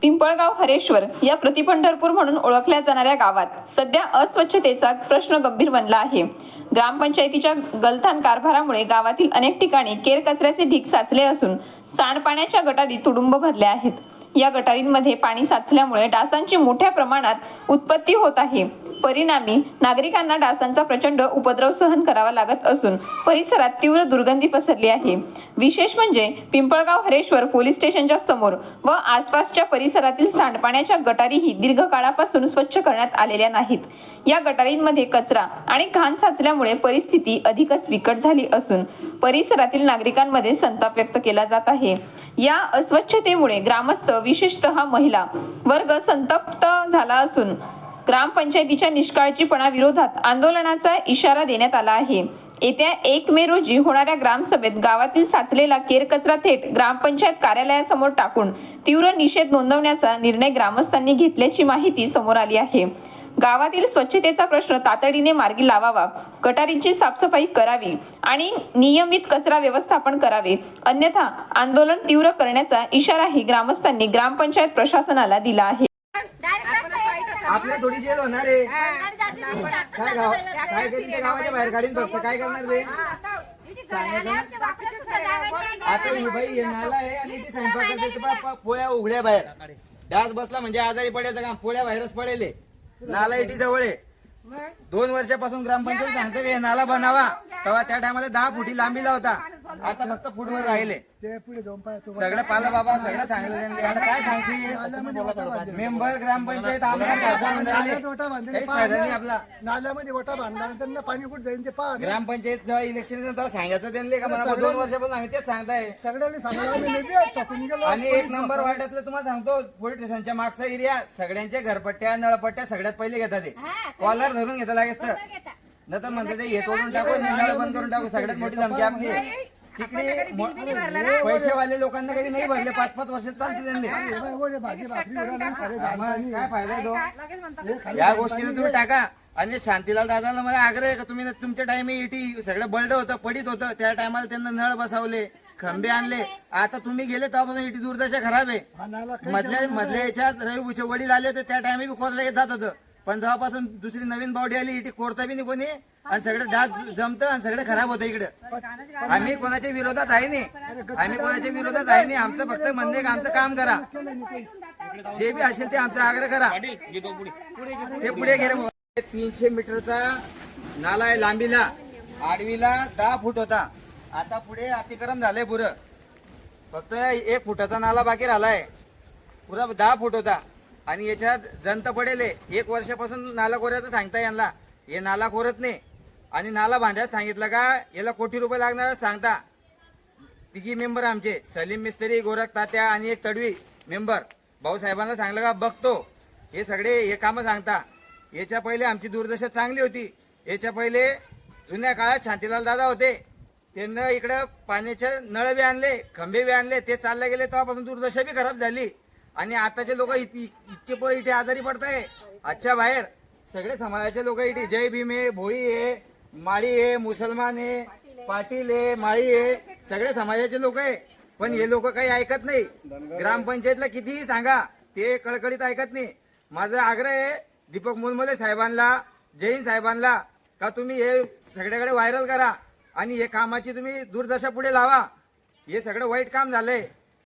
पिंपळगाव हरेश्वर या प्रतिपंढरपूर म्हणून ओळखल्या जाणाऱ्या गावात सध्या अस्वच्छतेचा प्रश्न गंभीर बनला आहे। ग्रामपंचायतीच्या गलथान कारभारामुळे गावातील अनेक ठिकाणी केर कचऱ्याचे ढीग साचले असून सांडपाण्याच्या गटारी तुडुंब भरल्या आहेत। या गटारींमध्ये पाणी साचल्यामुळे डासांची मोठ्या प्रमाणात उत्पत्ती होत आहे। परिणामी नागरिकांना डासांचा प्रचंड उपद्रव सहन करावा लागत असून परिसरात तीव्र दुर्गंधी पसरली आहे। विशेष म्हणजे पिंपळगाव हरेश्वर पोलीस स्टेशनच्या समोर व आसपासच्या परिसरातील सांडपाण्याच्या गटारीही दीर्घकाळापासून स्वच्छ करण्यात आलेल्या नाहीत। या गटारींमध्ये कचरा आणि घाण साचल्यामुळे परिस्थिती अधिकच बिकट झाली असून परिसरातील नागरिकांमध्ये संताप व्यक्त केला जात आहे। या अस्वच्छतेमुळे ग्रामस्थ विशेषतः महिला वर्ग संतप्त झाला असून ग्रामपंचायतीच्या निष्काळजीपणा विरोधात आंदोलनाचा इशारा देण्यात आला आहे। येत्या 1 मे रोजी होणाऱ्या ग्रामसभेत गावातील साचलेला केर कचरा थेट ग्रामपंचायत कार्यालयासमोर टाकून तीव्र निषेध नोंदवण्याचा निर्णय ग्रामस्थांनी घेतल्याची माहिती समोर आली आहे। गावातील स्वच्छतेचा प्रश्न तातडीने मार्गी लावावा, गटारींची साफसफाई करावी आणि नियमित कचरा व्यवस्थापन करावे, अन्यथा आंदोलन तीव्र करण्याचा इशाराही ग्रामस्थांनी ग्रामपंचायत प्रशासनाला दिला आहे। आपल्या थोडी जेल होणार आहे काय करीन ते गावाच्या बाहेर काढीन फक्त काय करणार ते आता ही बाई नाला आहे आणि ती स्वयंपाक करते पोळ्या उघड्या बाहेर डास बसला म्हणजे आजारी पडायचं काम पोळ्या बाहेरच पडेल नाला इटी जवळ आहे 2 वर्षापासून ग्रामपंचायत सांगते की नाला बनावा तेव्हा त्या टायमाला 10 फुटी लांबीला होता आता फक्त फुटवर राहिले सगळं पाला बाबा सगळं सांगितलं काय सांगते मेंबर ग्रामपंचायत काहीच फायदा नाही आपला नाल्यामध्ये वटा बांधला त्यांना पाणी कुठे जाईल ते पहा ग्रामपंचायत जेव्हा इलेक्शन तेव्हा सांगायचं त्यांनी का मला 2 वर्षापासून आम्ही तेच सांगताय सगळ्यांनी सांगितलं आणि 1 नंबर वार्डातलं तुम्हाला सांगतो पोलीस स्टेशनच्या मागचा एरिया सगळ्यांच्या घरपट्ट्या नळपट्ट्या सगळ्यात पहिले घेतात ते कॉलर धरून घेता लागेल न तर म्हणते ते हे तोडून टाकू नळ बंद करून टाकू सगळ्यात मोठी धमकी आपली तिकडे पैसेवाले लोकांना कधी नाही भरले 5-5 वर्ष चालते त्यांनी काय फायदा आहे तो या गोष्टीला तुम्ही टाका। आणि शांतीलाल दादाला मला आग्रह आहे का तुम्ही तुमच्या टाइम इटी सगळं बल्ड होतं पडीत होतं त्या टायमाला त्यांना नळ बसवले खंबे आणले आता तुम्ही गेले तेव्हापासून इटी दुर्दशा खराब आहे। मधल्या याच्यात रविभूचे वडील आले तर त्या टायमी बी कोरला येत जात होतं पण जेव्हापासून दुसरी नवीन बावडी आली इटी कोरता बी नाही कोणी आणि सगळं डास जमतं आणि सगळं खराब होतं इकडं। आम्ही कोणाच्या विरोधात आहे नाही आमचं फक्त म्हणणे आमचं काम करा जे बी असेल ते आमचा आग्रह करा ते पुढे गेले 300 मीटरचा नाला आहे लांबीला आडवीला 10 फूट होता आता पुढे अतिक्रम झालंय पुरं फक्त 1 फुटाचा नाला बाकी राहिलाय पुरा 10 फूट होता आणि याच्यात जंत पडेल 1 वर्षापासून नाला कोऱ्याचं सांगता यांना हे नाला कोरत नाही आणि नाला बांधायला सांगितलं का याला कोटी रुपये लागणार सांगता। तिघी मेंबर आमचे सलीम मिस्त्री गोरख तात्या आणि एक तडवी मेंबर भाऊसाहेबांना सांगलं का बघतो हे सगळे हे कामं सांगता। याच्या पहिले आमची दुर्दशा चांगली होती याच्या पहिले जुन्या काळात शांतीलाल दादा होते त्यांना इकडं पाण्याचे नळ बी आणले खंबे बी आणले ते चालले गेले तेव्हापासून दुर्दशा बी खराब झाली आणि आताचे लोक इतके इथे आजारी पडताय। आजच्या बाहेर सगळे समाजाचे लोक इथे जय भीम आहे भोई आहे माळी आहे मुसलमान आहे पाटील आहे माळी आहे सगळे समाजाचे लोक आहे पण हे लोक काही ऐकत नाही। ग्रामपंचायतला कितीही सांगा ते कळकळीत ऐकत नाही। माझा आग्रह आहे दीपक मुलमले साहेबांना जैन साहेबांना का तुम्ही हे सगळ्याकडे व्हायरल करा आणि हे कामाची तुम्ही दुर्दशा पुढे लावा। हे सगळं वाईट काम झालंय।